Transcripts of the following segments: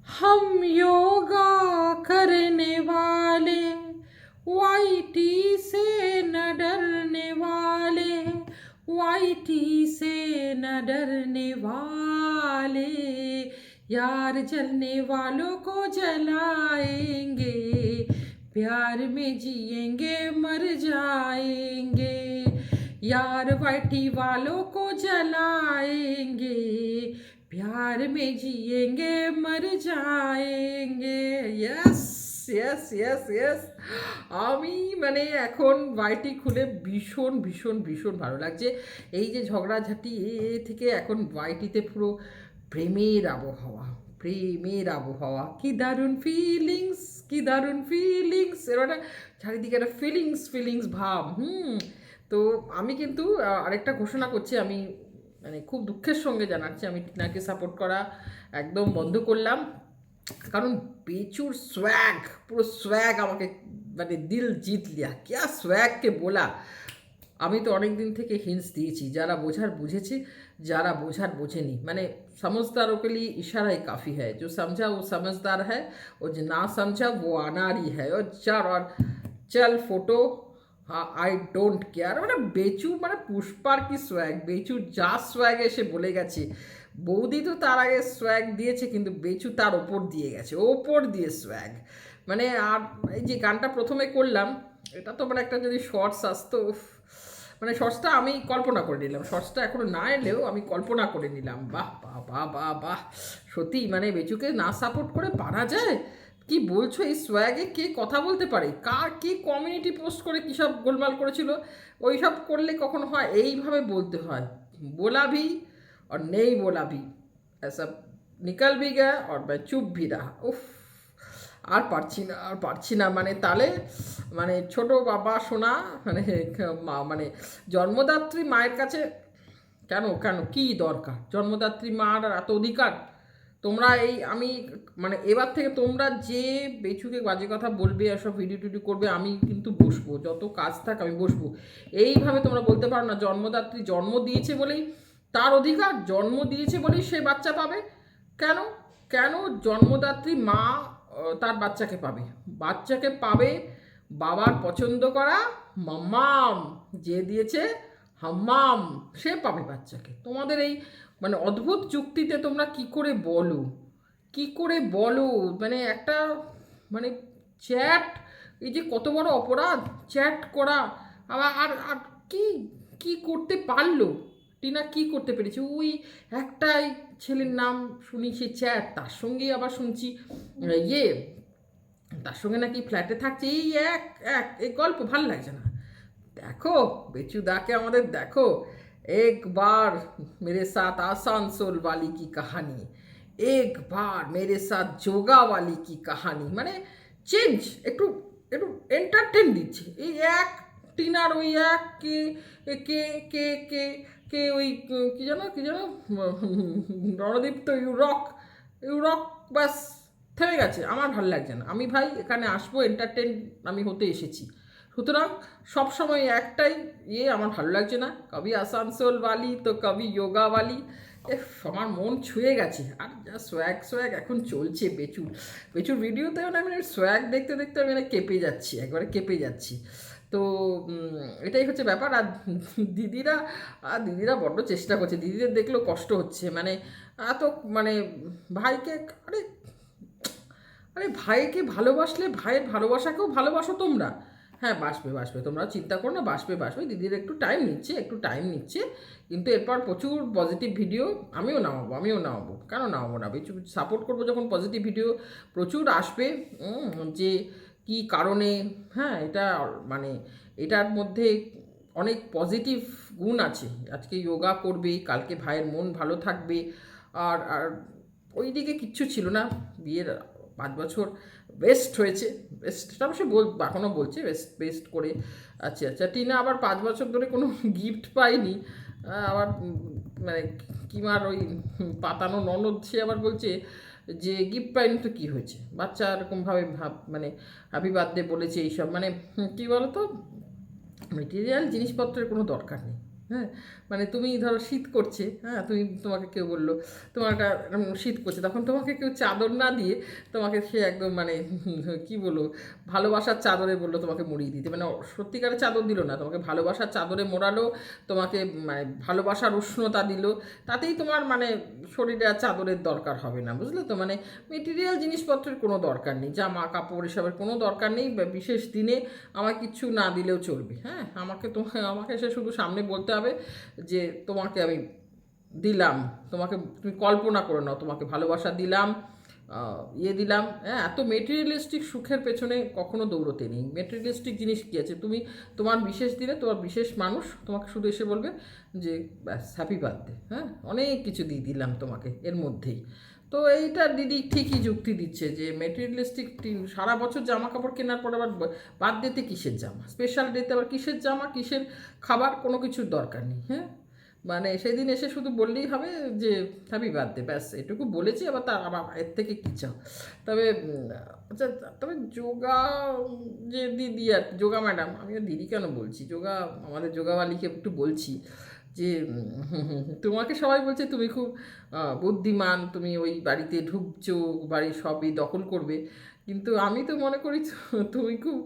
हम योगा करने वाले वाईटी से न डरने वाले वाईटी से न डरने वाले यार जलने वालों को जलाएंगे प्यार में जिएंगे मर जाएंगे यार वाईटी वालों को जलाएंगे प्यार में जिएंगे मर जाएंगे यस यस यस यস আমি মানে এখন ওয়াইটি খুলে ভীষণ ভীষণ ভীষণ ভালো লাগছে এই যে ঝগড়াঝাটি থেকে এখন ওয়াইটিতে পুরো প্রেমের আবহাওয়া কি দারুণ ফিলিংস এর চারিদিকে একটা ফিলিংস ভাব তো আমি কিন্তু আরেকটা ঘোষণা করছি আমি মানে খুব দুঃখের সঙ্গে জানাচ্ছি আমি টিনাকে সাপোর্ট করা একদম বন্ধ করলাম কারণ বেচুর स्वैग পুরো स्वैग আমাকে মানে দিল জিত লিয়া क्या स्वैग কে बोला আমি তো অনেক দিন থেকে হিন্টস দিয়েছি যারা বোঝার বুঝেছে যারা বোঝার বোঝেনি মানে समझदारों के लिए इशारा ही काफ़ी है जो समझा वो समझदार है और जो ना समझा वो अनाड़ी है और चल फोटो हाँ आई डोंट केयर মানে বেচু মানে পুষ্পার কি সোয়াগ বেচু যা সোয়াগ এসে বলে গেছে বৌদি তো তার আগে সোয়াগ দিয়েছে কিন্তু বেচু তার ওপর দিয়ে গেছে ওপর দিয়ে সোয়াগ মানে আর এই যে গানটা প্রথমে করলাম এটা তো মানে একটা যদি শর্টস আসতো মানে শর্টসটা আমি কল্পনা করে নিলাম শর্টসটা এখনও না এলেও আমি কল্পনা করে নিলাম বাহ বাহ বাহ বাহ বাহ সত্যি মানে বেচুকে না সাপোর্ট করে পারা যায় কি বলছো এই সোয়াগে কে কথা বলতে পারে কার কে কমিউনিটি পোস্ট করে কী সব গোলমাল করেছিল ওই সব করলে কখনো হয় এইভাবে বলতে হয় बोला भी और नहीं बोला भी ऐसा निकल भी गया और मैं चुप भी रहा उफ আর পারছি না মানে তাহলে মানে ছোট বাবা শোনা মানে মা মানে জন্মদাত্রী মায়ের কাছে কেন কেন কী দরকার জন্মদাত্রী মার এত অধিকার তোমরা এই আমি মানে এবার থেকে তোমরা যে বেচুকে বাজে কথা বলবে এসব ভিডিও টিডিও করবে আমি কিন্তু বসবো যত কাজ থাক আমি বসবো এইভাবে তোমরা বলতে পারো না জন্মদাত্রী জন্ম দিয়েছে বলেই তার অধিকার জন্ম দিয়েছে বলেই সে বাচ্চা পাবে কেন কেন জন্মদাত্রী মা তার বাচ্চাকে পাবে বাবার পছন্দ করা মাম্মাম যে দিয়েছে হাম্মাম সে পাবে বাচ্চাকে তোমাদের এই মানে অদ্ভুত যুক্তিতে তোমরা কি করে বলো মানে একটা মানে চ্যাট এই যে কত বড় অপরাধ চ্যাট করা আবার আর আর কি কি করতে পারলো টিনা কি করতে পেরেছে ওই একটাই ছেলের নাম শুনি সে চ্যাট তার সঙ্গেই আবার শুনছি তার সঙ্গে নাকি ফ্ল্যাটে থাকছে এই এই গল্প ভাল লাগছে না देखो बेचू दा के আমাদের देखो एक बार मेरे साथ आसानसोल वाली की कहानी एक बार मेरे साथ जोगा वाली की कहानी মানে চেঞ্জ একটু একটু এন্টারটেইন দিচ্ছে এই এক টিনার ওই এক কে কে কে কে কে ওই কি জানো রণদীপ তো ইউরক বাস থেমে গেছে আমার ভালো লাগছে না আমি ভাই এখানে আসবো এন্টারটেইন আমি হতে এসেছি সুতরাং সবসময় একটাই আমার ভালো লাগছে না কবি আসানসোল ওয়ালি তো কবি যোগা ওয়ালি আমার মন ছুঁয়ে গেছে আর যা সোয়াগ এখন চলছে বেচুর ভিডিওতে আমি সোয়াগ দেখতে আমি কেঁপে যাচ্ছি তো এটাই হচ্ছে ব্যাপার আর দিদিরা বড্ড চেষ্টা করছে দিদিদের দেখলেও কষ্ট হচ্ছে মানে এত মানে ভাইকে আরে ভাইকে ভালোবাসলে ভাইয়ের ভালোবাসাকেও ভালোবাসো তোমরা হ্যাঁ বাসবে তোমরা চিন্তা করো না বাসবে দিদির একটু টাইম নিচ্ছে কিন্তু এরপর প্রচুর পজিটিভ ভিডিও আমিও নামাবো কেন নামাবো না কিছু সাপোর্ট করবো যখন পজিটিভ ভিডিও প্রচুর আসবে যে কি কারণে হ্যাঁ এটা মানে এটার মধ্যে অনেক পজিটিভ গুণ আছে আজকে যোগা করবে কালকে ভাইয়ের মন ভালো থাকবে আর ওই দিকে কিচ্ছু ছিল না বিয়ের 5 বছর বেস্ট হয়েছে বেস্টটা সে এখনও বলছে বেস্ট করে আচ্ছা টিনা আবার 5 বছর ধরে কোনো গিফট পায়নি আবার মানে কিমার ওই পাতানো ননদ সে আবার বলছে যে গিফট পায়নি তো কী হয়েছে বাচ্চা এরকমভাবে মানে হ্যাপি বার্থডে বলেছে এইসব মানে কী বলো তো মেটেরিয়াল জিনিসপত্রের কোনো দরকার নেই হ্যাঁ, মানে তুমি ধরো শীত করছে, হ্যাঁ, তোমাকে কেউ বললো তোমার একটা শীত করছে, তখন তোমাকে কেউ চাদর না দিয়ে তোমাকে সে একদম মানে কি বলবো, ভালোবাসার চাদরে বললো তোমাকে মুড়িয়ে দিতে, মানে সত্যিকারের চাদর দিল না, তোমাকে ভালোবাসার চাদরে মোড়ালো, তোমাকে মানে ভালোবাসার উষ্ণতা দিল, তাতেই তোমার মানে শরীরে আর চাদরের দরকার হবে না, বুঝলে তো? মানে মেটেরিয়াল জিনিসপত্রের কোনো দরকার নেই, জামা কাপড় এসবের কোনো দরকার নেই, বিশেষ দিনে আমার কিচ্ছু না দিলেও চলবে। হ্যাঁ, আমাকে সে শুধু সামনে বলতে হবে যে তোমাকে আমি দিলাম, তুমি কল্পনা করে নাও তোমাকে ভালোবাসা দিলাম, দিলাম। হ্যাঁ, এত মেটেরিয়ালিস্টিক সুখের পেছনে কখনো দৌড়তে নেই। মেটেরিয়ালিস্টিক জিনিস কী আছে, তোমার বিশেষ দিনে তোমার বিশেষ মানুষ তোমাকে শুধু এসে বলবে যে ব্যাস হ্যাপি বার্থডে, হ্যাঁ, অনেক কিছু দিয়ে দিলাম তোমাকে এর মধ্যেই। তো এইটা দিদি ঠিকই যুক্তি দিচ্ছে যে মেটেরিয়ালিস্টিক সারা বছর জামা কাপড় কেনার পর আবার বার্থডেতে কিসের জামা, স্পেশাল ডেতে আবার কিসের জামা, কিসের খাবার, কোনো কিছুর দরকার নেই। হ্যাঁ, মানে সেদিন এসে শুধু বললেই হবে যে হ্যাপি বার্থডে, ব্যাস এটুকু বলেছি, আবার এর থেকে কী চাও? তবে আচ্ছা, তবে যোগা যে দিদি আর যোগা ম্যাডাম, আমিও দিদি কেন বলছি, আমাদের যোগাওয়ালিকে একটু বলছি যে তোমাকে সবাই বলছে তুমি খুব বুদ্ধিমান, তুমি ওই বাড়িতে ঢুকছো, বাড়ির সবই দখল করবে, কিন্তু আমি তো মনে করি তুমি খুব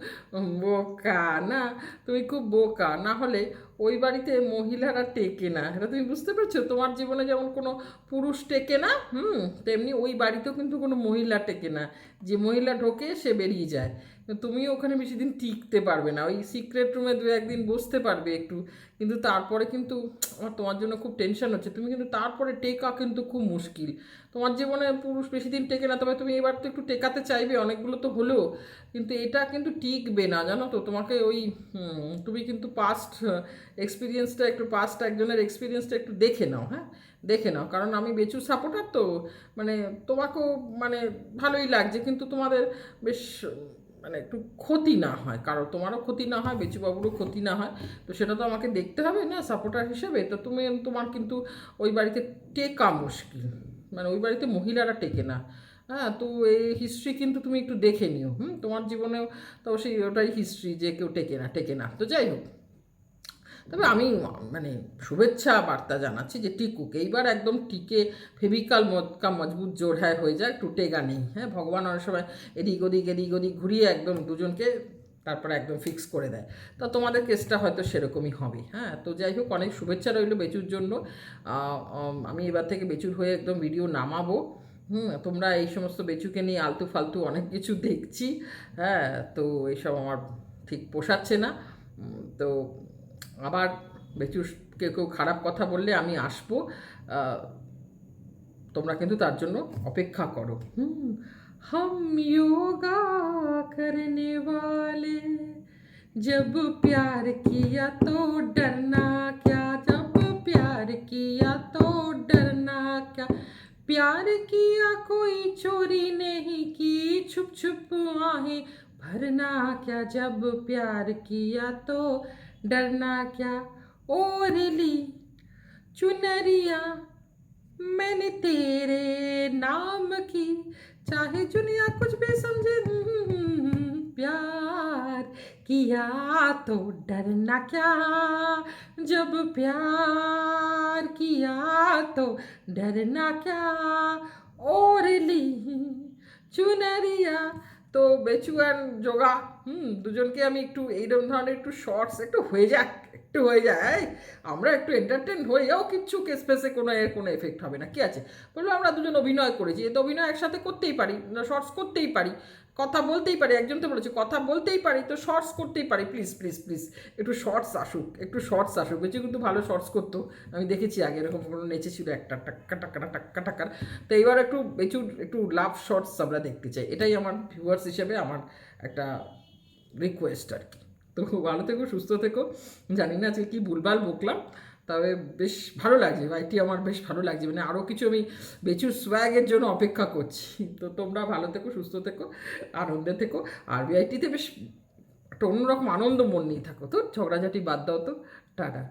বোকা না, তুমি খুব বোকা না হলে ওই বাড়িতে মহিলারা টেকে না, এটা তুমি বুঝতে পারছো? তোমার জীবনে যেমন কোনো পুরুষ টেকে না, তেমনি ওই বাড়িতেও কিন্তু কোনো মহিলা টেকে না, যে মহিলা ঢোকে সে বেরিয়ে যায়, তুমিও ওখানে বেশি দিন টিকতে পারবে না, ওই সিক্রেট রুমে দু একদিন বসতে পারবে একটু, কিন্তু তারপরে কিন্তু আমার তোমার জন্য খুব টেনশন হচ্ছে, তুমি কিন্তু তারপরে টেকা কিন্তু খুব মুশকিল, তোমার জীবনে পুরুষ বেশি দিন টেকে না, তবে তুমি এবার তো একটু টেকাতে চাইবে, অনেকগুলো তো হলেও, কিন্তু এটা কিন্তু টিকবে না, জানো তো? তোমাকে ওই তুমি কিন্তু পাস্ট একজনের এক্সপিরিয়েন্সটা একটু দেখে নাও, হ্যাঁ, দেখে নাও, কারণ আমি বেচুর সাপোর্টার তো, মানে তোমাকেও মানে ভালোই লাগছে, কিন্তু তোমাদের বেশ মানে একটু ক্ষতি না হয়, কারো তোমারও ক্ষতি না হয়, বেচুবাবুরও ক্ষতি না হয়, তো সেটা তো আমাকে দেখতে হবে না সাপোর্টার হিসেবে, তো তোমার কিন্তু ওই বাড়িতে টেকা মুশকিল, মানে ওই বাড়িতে মহিলারা টেকে না। হ্যাঁ, তো এই হিস্ট্রি কিন্তু তুমি একটু দেখে নিও, তোমার জীবনেও তো সেই ওটাই হিস্ট্রি যে কেউ টেকে না, তো যাই হোক, তবে আমি মানে শুভেচ্ছা বার্তা জানাচ্ছি যে টিকুক, এইবার একদম টিকে ফেভিকাল মজবুত জোর হ্যাঁ হয়ে যায়, একটু টেগা নেই। হ্যাঁ, ভগবান অনেক সময় এদিক ওদিক ঘুরিয়ে একদম দুজনকে তারপরে একদম ফিক্স করে দেয়, তো তোমাদের কেসটা হয়তো সেরকমই হবে। হ্যাঁ, তো যাই হোক, অনেক শুভেচ্ছা রইল বেচুর জন্য। আমি এবার থেকে বেচুর হয়ে একদম ভিডিও নামাবো। তোমরা এই সমস্ত বেচুকে নিয়ে আলতু ফালতু অনেক কিছু দেখছি, হ্যাঁ, তো এইসব আমার ঠিক পোষাচ্ছে না। তো আবার বেচুকে কেউ খারাপ কথা বললে আমি আসবো, তোমরা কিন্তু তার জন্য অপেক্ষা করো। हम योगा करने वाले, जब प्यार किया तो डरना क्या, जब प्यार किया तो डरना क्या, प्यार किया कोई चोरी नहीं की, छुप छुप आहें भरना क्या, जब प्यार किया तो डरना क्या, ओरली चुनरिया मैंने तेरे नाम की, चाहे दुनिया कुछ भी समझे, प्यार किया तो डरना क्या, जब प्यार किया तो डरना क्या, ओरली চুনারিয়া। তো বেচু অ্যান্ড যোগা দুজনকে আমি একটু এইরকম ধরনের একটু শর্টস একটু হয়ে যায়, আমরা একটু এন্টারটেন হয়ে যাও, কিচ্ছু স্পেসে কোনো এফেক্ট হবে না, কি আছে বললো, আমরা দুজন অভিনয় করেছি, এ তো অভিনয় একসাথে করতেই পারি, শর্টস করতেই পারি, কথা বলতেই পারি, একজন তো বলেছে কথা বলতেই পারি, তো শর্টস করতেই পারি, প্লিজ প্লিজ প্লিজ একটু শর্টস আসুক, বেচু কিন্তু ভালো শর্টস করতো, আমি দেখেছি আগে এরকম কোনো নেচেছিল একটা টাক্কা, তো এইবার একটু লাভ শর্টস আমরা দেখতে চাই, এটাই আমার ভিউয়ার্স হিসেবে আমার একটা রিকোয়েস্ট আর কি। তো ভালো থেকো, সুস্থ থেকো, জানি না আজকে কি ভুলভাল বকলাম, তবে বেশ ভালো লাগছে ভাইটি, আমার বেশ ভালো লাগছে, মানে আরও কিছু আমি বেচুর সোয়াগের জন্য অপেক্ষা করছি। তো তোমরা ভালো থেকো, সুস্থ থেকো, আনন্দে থেকো, আর ভিআইটিতে বেশ একটা অন্যরকম আনন্দ মন নিয়ে থাকো, তো ঝগড়াঝাটি বাদ দাও, তো টাটা।